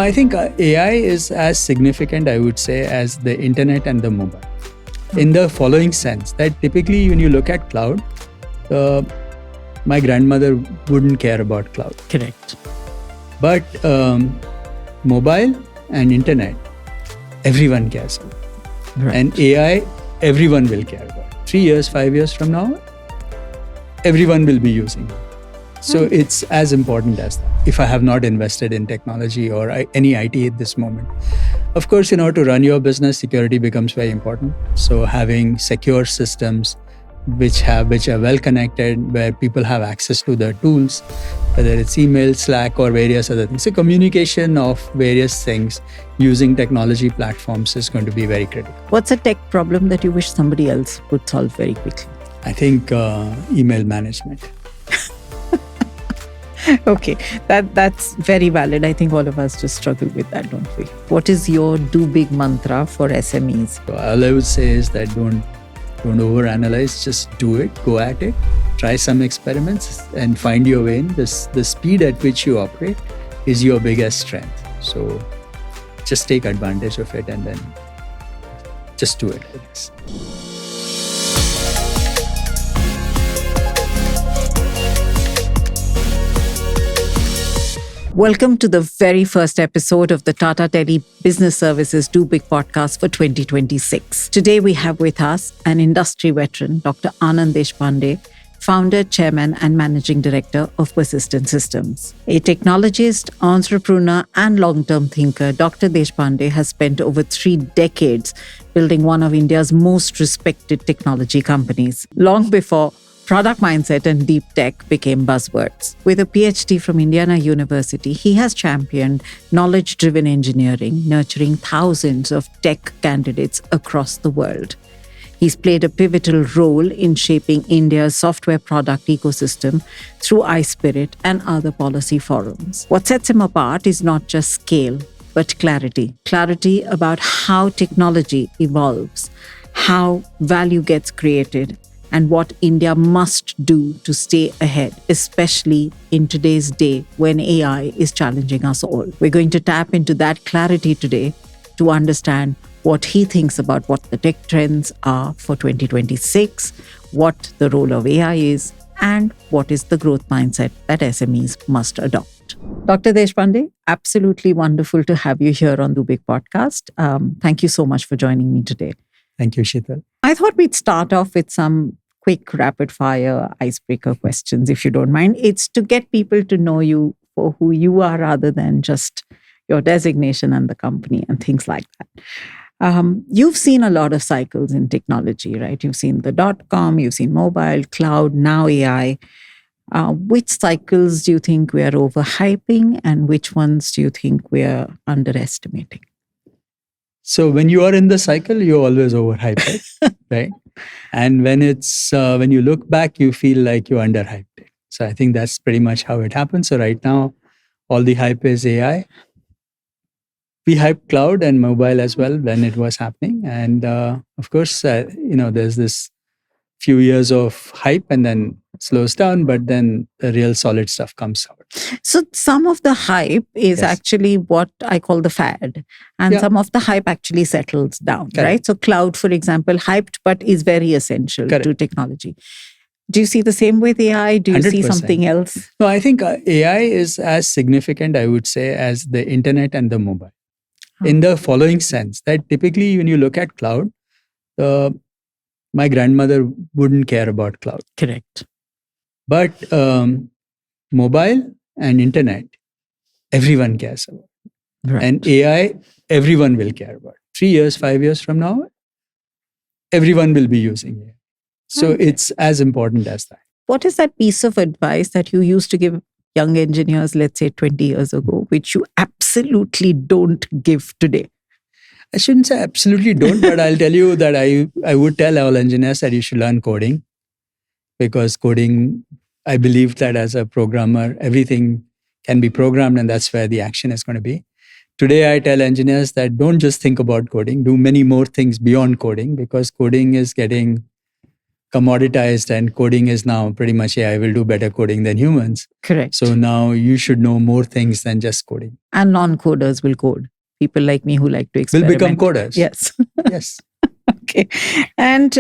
I think AI is as significant, I would say, as the internet and the mobile. In the following sense, that typically when you look at cloud, my grandmother wouldn't care about cloud. Correct. But mobile and internet, everyone cares about. Right. And AI, everyone will care about. 3 years, 5 years from now, everyone will be using it. So it's as important as that. If I have not invested in technology or any IT at this moment. Of course, to run your business, security becomes very important. So having secure systems which are well connected, where people have access to the tools, whether it's email, Slack, or various other things. So communication of various things using technology platforms is going to be very critical. What's a tech problem that you wish somebody else would solve very quickly? I think email management. Okay, that's very valid. I think all of us just struggle with that, don't we? What is your do big mantra for SMEs? So all I would say is that don't overanalyze, just do it, go at it, try some experiments and find your way in. The speed at which you operate is your biggest strength. So just take advantage of it and then just do it, I guess. Welcome to the very first episode of the Tata Tele Business Services Do Big podcast for 2026. Today we have with us an industry veteran, Dr. Anand Deshpande, founder, chairman, and managing director of Persistent Systems. A technologist, entrepreneur, and long-term thinker, Dr. Deshpande has spent over 3 decades building one of India's most respected technology companies. Long before product mindset and deep tech became buzzwords. With a PhD from Indiana University, he has championed knowledge-driven engineering, nurturing thousands of tech candidates across the world. He's played a pivotal role in shaping India's software product ecosystem through iSpirit and other policy forums. What sets him apart is not just scale, but clarity. Clarity about how technology evolves, how value gets created, and what India must do to stay ahead, especially in today's day when AI is challenging us all. We're going to tap into that clarity today to understand what he thinks about what the tech trends are for 2026, what the role of AI is, and what is the growth mindset that SMEs must adopt. Dr. Deshpande, absolutely wonderful to have you here on the Big Podcast. Thank you so much for joining me today. Thank you, Sheetal. I thought we'd start off with some quick rapid fire icebreaker questions, if you don't mind. It's to get people to know you for who you are rather than just your designation and the company and things like that. You've seen a lot of cycles in technology, right? You've seen the .com, you've seen mobile, cloud, now AI. Which cycles do you think we are overhyping and which ones do you think we are underestimating? So when you are in the cycle, you always overhype it, right? And when you look back, you feel like you underhyped it. So I think that's pretty much how it happens. So right now, all the hype is AI. We hyped cloud and mobile as well when it was happening. And of course, there's this few years of hype and then slows down, but then the real solid stuff comes out. So some of the hype is actually what I call the fad, and some of the hype actually settles down, right? So cloud, for example, hyped, but is very essential to technology. Do you see the same with AI? Do you 100%. See something else? No, I think AI is as significant, I would say, as the internet and the mobile. In the following sense, that typically when you look at cloud, my grandmother wouldn't care about cloud. Correct. But mobile and internet, everyone cares about. Right. And AI, everyone will care about. 3 years, 5 years from now, everyone will be using AI. So it's as important as that. What is that piece of advice that you used to give young engineers, let's say 20 years ago, which you absolutely don't give today? I shouldn't say absolutely don't, but I'll tell you that I would tell all engineers that you should learn coding. Because coding, I believe that as a programmer, everything can be programmed and that's where the action is going to be. Today, I tell engineers that don't just think about coding, do many more things beyond coding because coding is getting commoditized and coding is now pretty much AI will do better coding than humans. Correct. So now you should know more things than just coding. And non-coders will code. People like me who like to Will experiment. become coders. Yes. Yes. Okay. And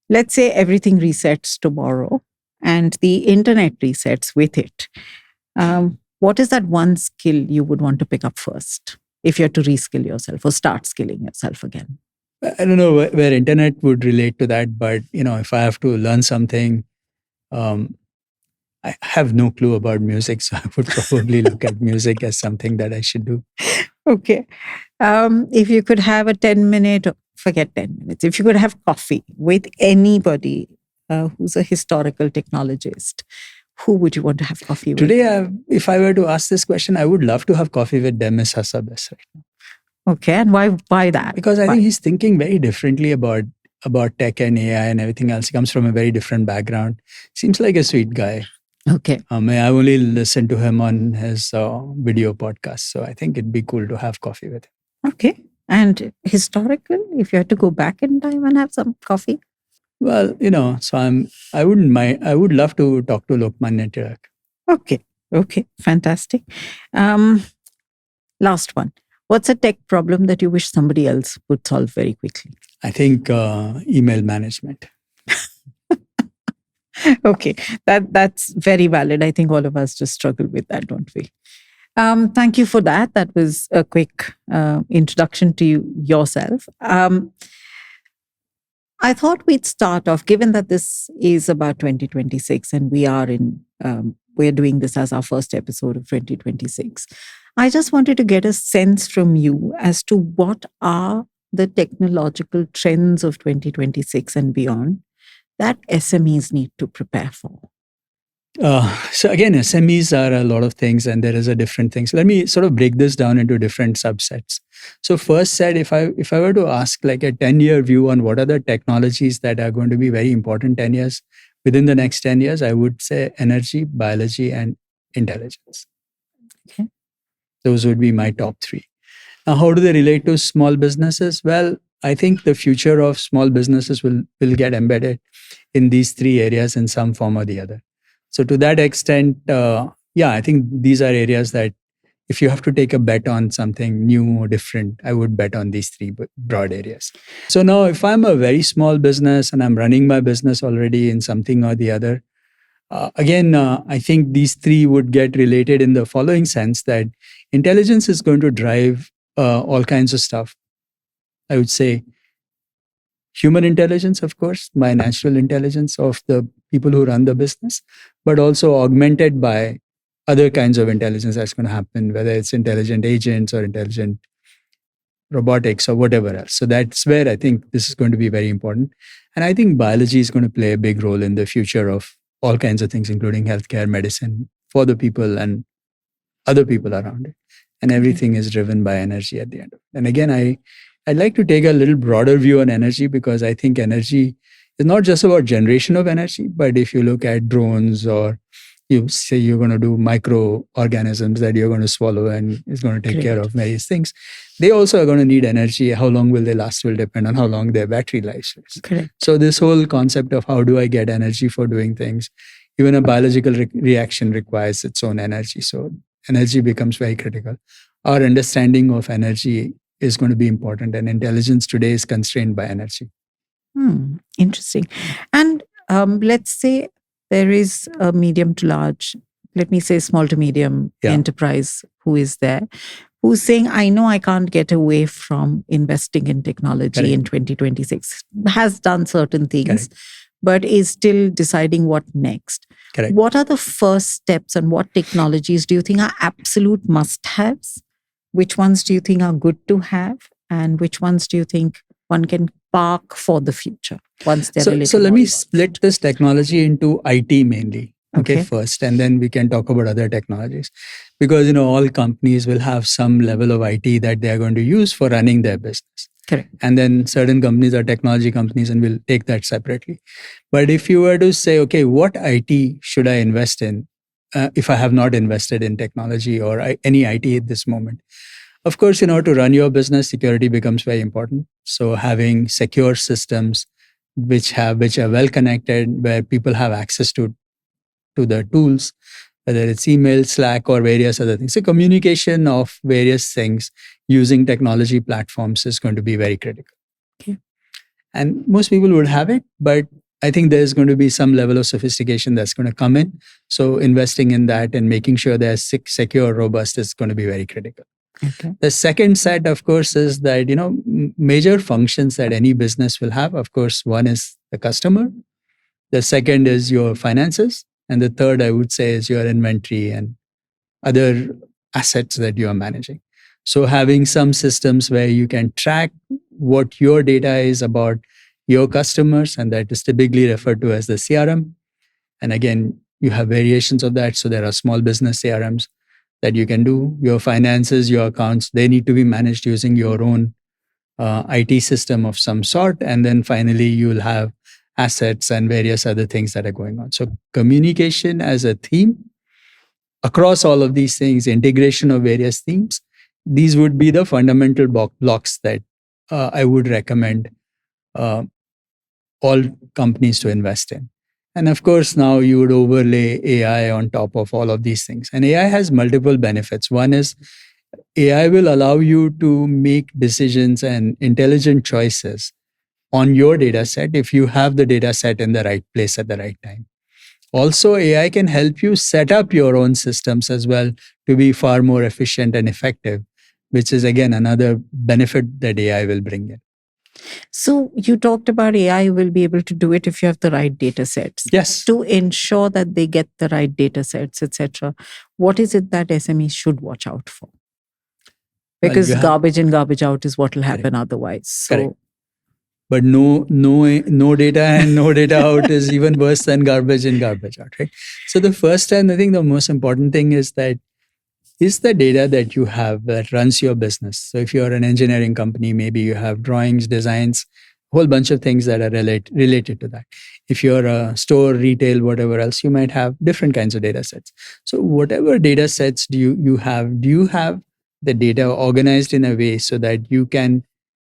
let's say everything resets tomorrow and the internet resets with it. What is that one skill you would want to pick up first if you had to reskill yourself or start skilling yourself again? I don't know where internet would relate to that, but if I have to learn something, I have no clue about music, so I would probably look at music as something that I should do. Okay. If you could have a 10-minute, forget 10 minutes, if you could have coffee with anybody who's a historical technologist, who would you want to have coffee with? Today, if I were to ask this question, I would love to have coffee with Demis Hassabis right now. Okay, and why that? Because I think he's thinking very differently about tech and AI and everything else. He comes from a very different background. Seems like a sweet guy. Okay. I only listen to him on his video podcast. So I think it'd be cool to have coffee with him. Okay. And historical, if you had to go back in time and have some coffee? Well, so I wouldn't mind. I would love to talk to Lokmanya Tilak. Okay. Fantastic. Last one. What's a tech problem that you wish somebody else would solve very quickly? I think email management. Okay, that's very valid. I think all of us just struggle with that, don't we? Thank you for that. That was a quick introduction to yourself. I thought we'd start off, given that this is about 2026 and we're doing this as our first episode of 2026. I just wanted to get a sense from you as to what are the technological trends of 2026 and beyond that SMEs need to prepare for. So again, SMEs are a lot of things and there is a different things. Let me sort of break this down into different subsets. So first set, if I were to ask like a 10-year view on what are the technologies that are going to be very important 10 years, within the next 10 years, I would say energy, biology, and intelligence. Okay. Those would be my top three. Now, how do they relate to small businesses? Well, I think the future of small businesses will get embedded in these three areas in some form or the other. So to that extent, I think these are areas that if you have to take a bet on something new or different, I would bet on these three broad areas. So now if I'm a very small business and I'm running my business already in something or the other, I think these three would get related in the following sense that intelligence is going to drive all kinds of stuff. I would say human intelligence, of course, by natural intelligence of the people who run the business, but also augmented by other kinds of intelligence that's going to happen, whether it's intelligent agents or intelligent robotics or whatever else. So that's where I think this is going to be very important. And I think biology is going to play a big role in the future of all kinds of things, including healthcare, medicine, for the people and other people around it. And everything is driven by energy at the end of it. And again, I'd like to take a little broader view on energy because I think energy is not just about generation of energy, but if you look at drones or you say you're going to do microorganisms that you're going to swallow and is going to take care of various things, they also are going to need energy. How long will they last will depend on how long their battery life is. Correct. So this whole concept of how do I get energy for doing things, even a biological reaction requires its own energy. So energy becomes very critical. Our understanding of energy is going to be important, and intelligence today is constrained by energy. Interesting. And let's say there is a medium to large, let me say small to medium enterprise who is there, who's saying, I know I can't get away from investing in technology in 2026, has done certain things, but is still deciding what next. What are the first steps and what technologies do you think are absolute must-haves? Which ones do you think are good to have? And which ones do you think one can park for the future once they're So let me split this technology into IT mainly, first, and then we can talk about other technologies. Because, all companies will have some level of IT that they are going to use for running their business. Correct. And then certain companies are technology companies and we'll take that separately. But if you were to say, okay, what IT should I invest in if I have not invested in technology or any IT at this moment? Of course, to run your business, security becomes very important. So having secure systems which are well connected, where people have access to the tools, whether it's email, Slack, or various other things. So communication of various things using technology platforms is going to be very critical. Okay. And most people would have it, but I think there's going to be some level of sophistication that's going to come in. So investing in that and making sure they're secure, robust is going to be very critical. Okay. The second set, of course, is that, major functions that any business will have. Of course, one is the customer. The second is your finances. And the third, I would say, is your inventory and other assets that you are managing. So having some systems where you can track what your data is about your customers, and that is typically referred to as the CRM. And again, you have variations of that. So there are small business CRMs that you can do. Your finances, your accounts, they need to be managed using your own IT system of some sort. And then finally, you'll have assets and various other things that are going on. So communication as a theme across all of these things, integration of various themes, these would be the fundamental blocks that I would recommend all companies to invest in. And of course, now you would overlay AI on top of all of these things. And AI has multiple benefits. One is AI will allow you to make decisions and intelligent choices on your data set if you have the data set in the right place at the right time. Also, AI can help you set up your own systems as well to be far more efficient and effective, which is again another benefit that AI will bring in. So you talked about AI will be able to do it if you have the right data sets. Yes. To ensure that they get the right data sets, etc. What is it that SMEs should watch out for? Because garbage in, garbage out is what will happen otherwise. So. Correct. But no data and no data out is even worse than garbage in, garbage out, right? So the first and I think the most important thing is that is the data that you have that runs your business. So if you're an engineering company, maybe you have drawings, designs, a whole bunch of things that are related to that. If you're a store, retail, whatever else, you might have different kinds of data sets. So whatever data sets do you have the data organized in a way so that you can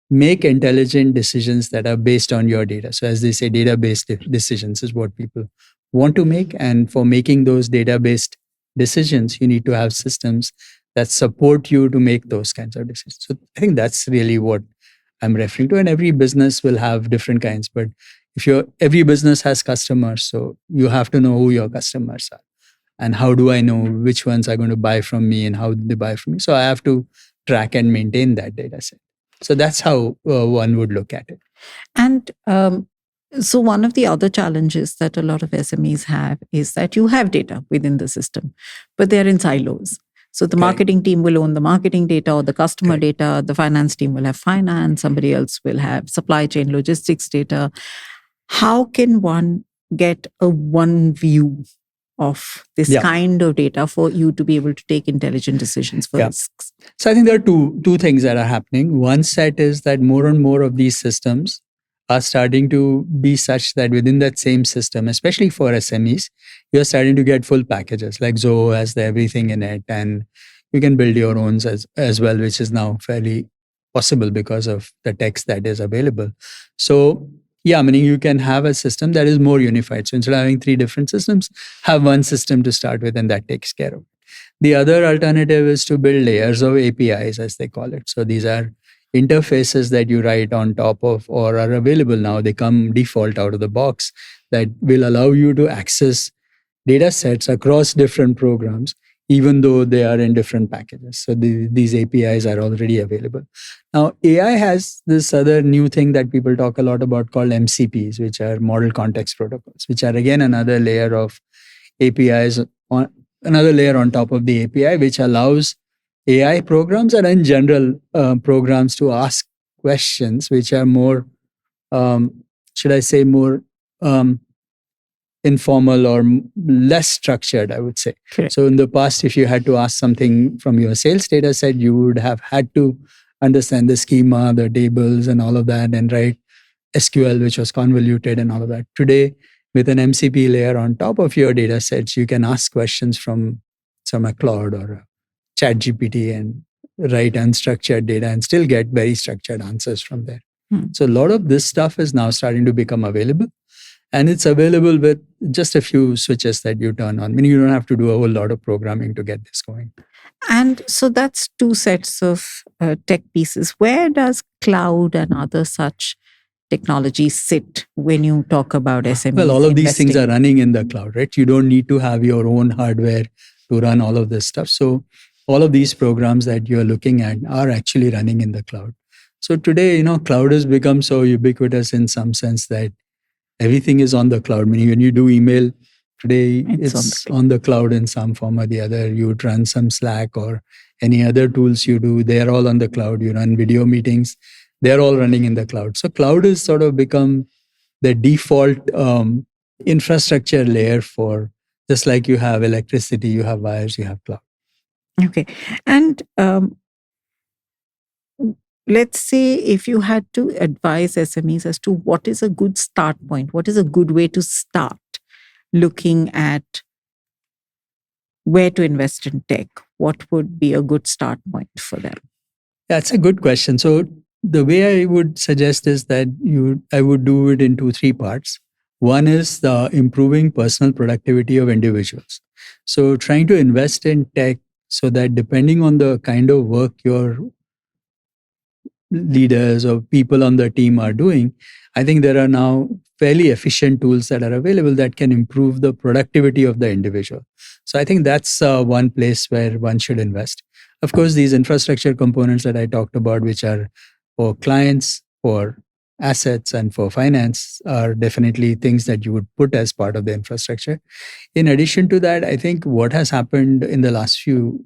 make intelligent decisions that are based on your data. So as they say, data-based decisions is what people want to make. And for making those data-based decisions, you need to have systems that support you to make those kinds of decisions. So I think that's really what I'm referring to. And every business will have different kinds. But every business has customers, so you have to know who your customers are. And how do I know which ones are going to buy from me and how they buy from me? So I have to track and maintain that data set. So that's how one would look at it. And so one of the other challenges that a lot of SMEs have is that you have data within the system, but they're in silos. So the marketing team will own the marketing data or the customer data. The finance team will have finance. Somebody else will have supply chain logistics data. How can one get a one view of this kind of data for you to be able to take intelligent decisions for risks? So I think there are two things that are happening. One set is that more and more of these systems are starting to be such that within that same system, especially for SMEs, you're starting to get full packages. Like Zoho has everything in it, and you can build your own as well, which is now fairly possible because of the text that is available. So meaning you can have a system that is more unified. So instead of having 3 different systems, have one system to start with, and that takes care of it. The other alternative is to build layers of APIs, as they call it. So these are interfaces that you write on top of or are available now. They come default out of the box that will allow you to access data sets across different programs, even though they are in different packages. So these APIs are already available. Now, AI has this other new thing that people talk a lot about called MCPs, which are model context protocols, which are again another layer of APIs, another layer on top of the API, which allows AI programs and in general programs to ask questions which are more, more informal or less structured, I would say. Correct. So in the past, if you had to ask something from your sales data set, you would have had to understand the schema, the tables and all of that, and write SQL, which was convoluted and all of that. Today, with an MCP layer on top of your data sets, you can ask questions from a Claude or a ChatGPT and write unstructured data and still get very structured answers from there. So a lot of this stuff is now starting to become available. And it's available with just a few switches that you turn on. I mean, you don't have to do a whole lot of programming to get this going. And so that's two sets of tech pieces. Where does cloud and other such technologies sit when you talk about SMEs? Well, all of these investing? things are running in the cloud, right? You don't need to have your own hardware to run all of this stuff. So all of these programs that you're looking at are actually running in the cloud. So today, cloud has become so ubiquitous in some sense that everything is on the cloud. Meaning when you do email today, it's on the cloud in some form or the other. You would run some Slack or any other tools you do, they're all on the cloud. You run video meetings, they're all running in the cloud. So cloud has sort of become the default infrastructure layer for, just like you have electricity, you have wires, you have cloud. Okay. And let's say if you had to advise SMEs as to what is a good start point, what is a good way to start looking at where to invest in tech, what would be a good start point for them? That's a good question. So the way I would suggest is that I would do it into 3 parts. One is the improving personal productivity of individuals. So trying to invest in tech so that depending on the kind of work your leaders or people on the team are doing, I think there are now fairly efficient tools that are available that can improve the productivity of the individual. So I think that's one place where one should invest. Of course, these infrastructure components that I talked about, which are for clients, for assets, and for finance, are definitely things that you would put as part of the infrastructure. In addition to that, I think what has happened in the last 2-3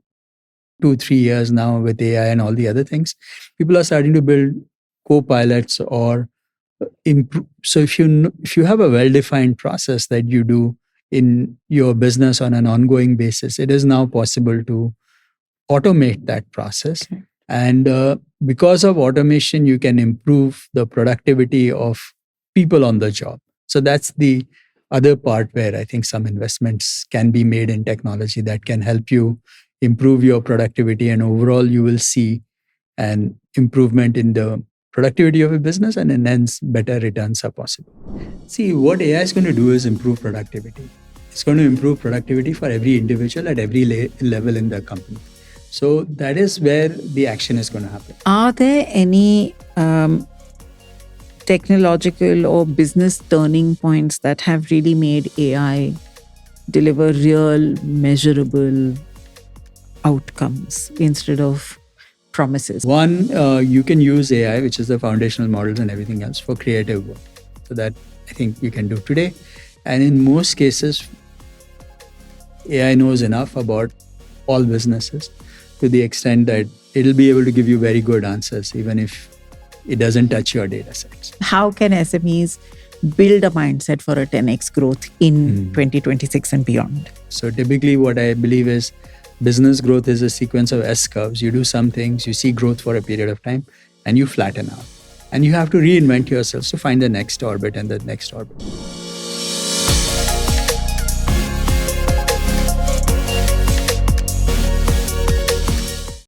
years now with AI and all the other things, people are starting to build co-pilots or improve. So if you have a well-defined process that you do in your business on an ongoing basis, it is now possible to automate that process. Okay. And because of automation, you can improve the productivity of people on the job. So that's the other part where I think some investments can be made in technology that can help you improve your productivity, and overall you will see an improvement in the productivity of a business, and hence better returns are possible. See, what AI is going to do is improve productivity. It's going to improve productivity for every individual at every level in the company. So that is where the action is going to happen. Are there any technological or business turning points that have really made AI deliver real, measurable outcomes instead of promises? One, you can use AI, which is the foundational models and everything else, for creative work. So that I think you can do today. And in most cases, AI knows enough about all businesses to the extent that it'll be able to give you very good answers, even if it doesn't touch your data sets. How can SMEs build a mindset for a 10x growth in 2026 and beyond? So typically what I believe is business growth is a sequence of S curves. You do some things, you see growth for a period of time, and you flatten out. And you have to reinvent yourself to find the next orbit and the next orbit.